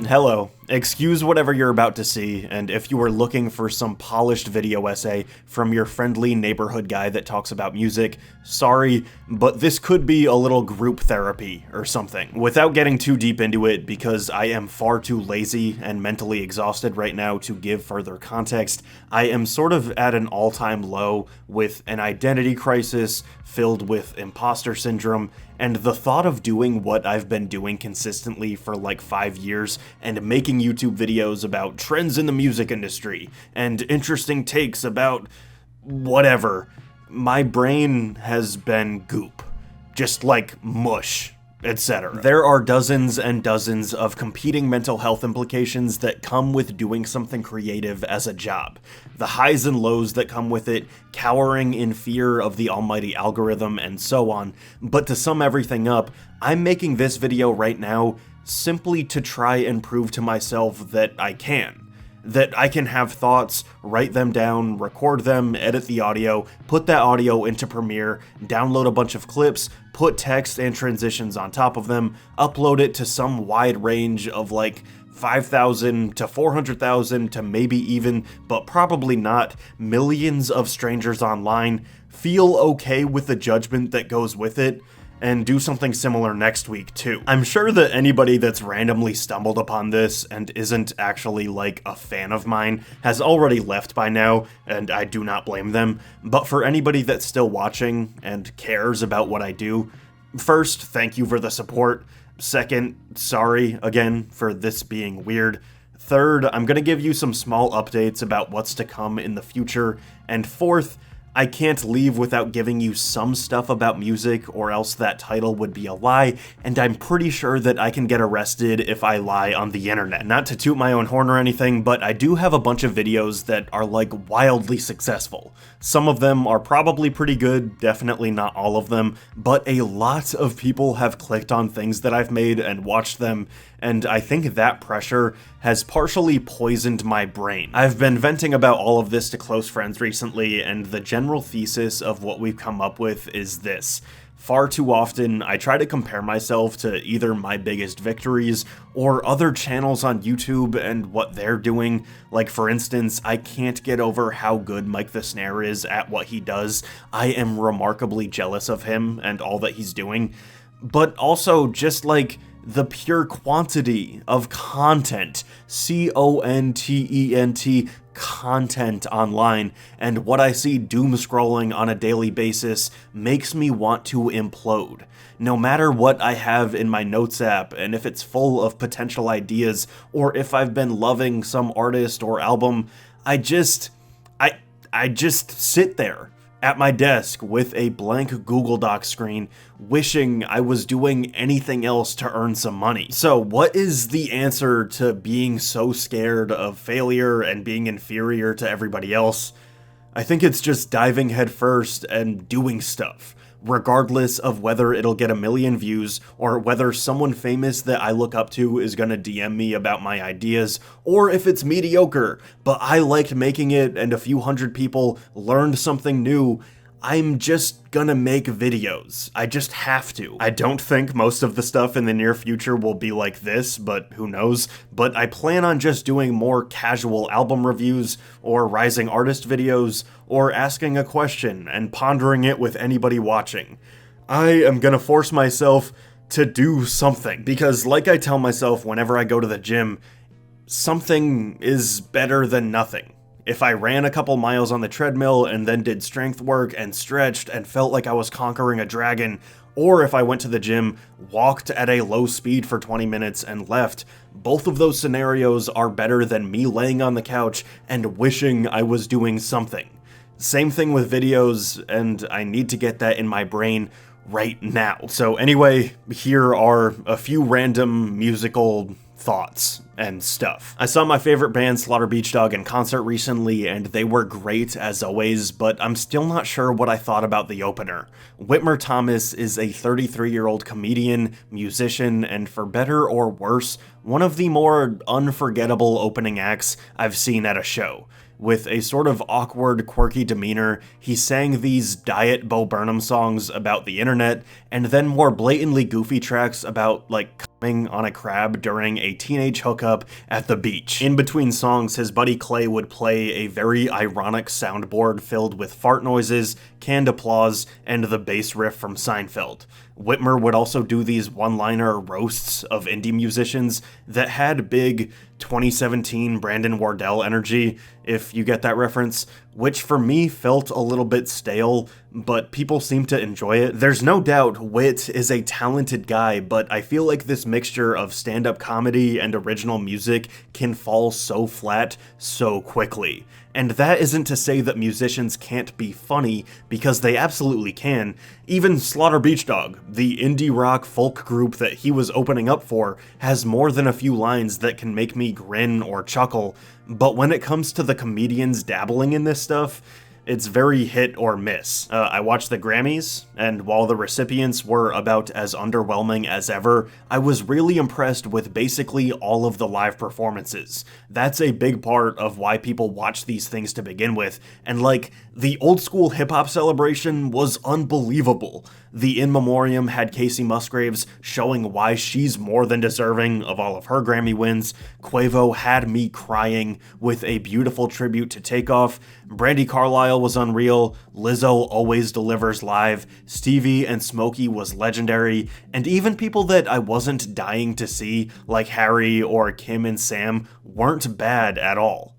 Hello. Excuse whatever you're about to see, and if you are looking for some polished video essay from your friendly neighborhood guy that talks about music, sorry, but this could be a little group therapy or something. Without getting too deep into it, because I am far too lazy and mentally exhausted right now to give further context, I am sort of at an all-time low with an identity crisis filled with imposter syndrome, and the thought of doing what I've been doing consistently for like 5 years and making YouTube videos about trends in the music industry and interesting takes about whatever, my brain has been goop. Just like mush, etc. There are dozens and dozens of competing mental health implications that come with doing something creative as a job. The highs and lows that come with it, cowering in fear of the almighty algorithm, and so on. But to sum everything up, I'm making this video right now simply to try and prove to myself that I can. That I can have thoughts, write them down, record them, edit the audio, put that audio into Premiere, download a bunch of clips, put text and transitions on top of them, upload it to some wide range of like 5,000 to 400,000 to maybe even, but probably not, millions of strangers online, feel okay with the judgment that goes with it, and do something similar next week too. I'm sure that anybody that's randomly stumbled upon this and isn't actually like a fan of mine has already left by now, and I do not blame them, but for anybody that's still watching and cares about what I do, first, thank you for the support. Second, sorry again for this being weird. Third, I'm gonna give you some small updates about what's to come in the future. And fourth, I can't leave without giving you some stuff about music, or else that title would be a lie, and I'm pretty sure that I can get arrested if I lie on the internet. Not to toot my own horn or anything, but I do have a bunch of videos that are like wildly successful. Some of them are probably pretty good, definitely not all of them, but a lot of people have clicked on things that I've made and watched them, and I think that pressure has partially poisoned my brain. I've been venting about all of this to close friends recently, and the general thesis of what we've come up with is this. Far too often, I try to compare myself to either my biggest victories or other channels on YouTube and what they're doing. Like, for instance, I can't get over how good Mike the Snare is at what he does. I am remarkably jealous of him and all that he's doing. But also, just like the pure quantity of content, C-O-N-T-E-N-T, content online, and what I see doom scrolling on a daily basis makes me want to implode. No matter what I have in my notes app, and if it's full of potential ideas, or if I've been loving some artist or album, I just sit there at my desk with a blank Google Doc screen, wishing I was doing anything else to earn some money. So what is the answer to being so scared of failure and being inferior to everybody else? I think it's just diving headfirst and doing stuff, regardless of whether it'll get a million views, or whether someone famous that I look up to is gonna DM me about my ideas, or if it's mediocre, but I liked making it and a few hundred people learned something new. I'm just gonna make videos. I just have to. I don't think most of the stuff in the near future will be like this, but who knows? But I plan on just doing more casual album reviews, or rising artist videos, or asking a question and pondering it with anybody watching. I am gonna force myself to do something, because like I tell myself whenever I go to the gym, something is better than nothing. If I ran a couple miles on the treadmill and then did strength work and stretched and felt like I was conquering a dragon, or if I went to the gym, walked at a low speed for 20 minutes and left, both of those scenarios are better than me laying on the couch and wishing I was doing something. Same thing with videos, and I need to get that in my brain right now. So anyway, here are a few random musical thoughts and stuff. I saw my favorite band, Slaughter Beach Dog, in concert recently, and they were great as always, but I'm still not sure what I thought about the opener. Whitmer Thomas is a 33-year-old comedian, musician, and for better or worse, one of the more unforgettable opening acts I've seen at a show. With a sort of awkward, quirky demeanor, he sang these Diet Bo Burnham songs about the internet, and then more blatantly goofy tracks about, like, climbing on a crab during a teenage hookup at the beach. In between songs, his buddy Clay would play a very ironic soundboard filled with fart noises, canned applause, and the bass riff from Seinfeld. Whitmer would also do these one-liner roasts of indie musicians that had big 2017 Brandon Wardell energy, if you get that reference, which for me felt a little bit stale, but people seem to enjoy it. There's no doubt Whit is a talented guy, but I feel like this mixture of stand-up comedy and original music can fall so flat so quickly. And that isn't to say that musicians can't be funny, because they absolutely can. Even Slaughter Beach Dog, the indie rock folk group that he was opening up for, has more than a few lines that can make me grin or chuckle, but when it comes to the comedians dabbling in this stuff, it's very hit or miss. I watched the Grammys, and while the recipients were about as underwhelming as ever, I was really impressed with basically all of the live performances. That's a big part of why people watch these things to begin with, and like, the old school hip-hop celebration was unbelievable. The In Memoriam had Casey Musgraves showing why she's more than deserving of all of her Grammy wins. Quavo had me crying with a beautiful tribute to Takeoff. Brandi Carlile was unreal. Lizzo always delivers live. Stevie and Smokey was legendary. And even people that I wasn't dying to see, like Harry or Kim and Sam, weren't bad at all.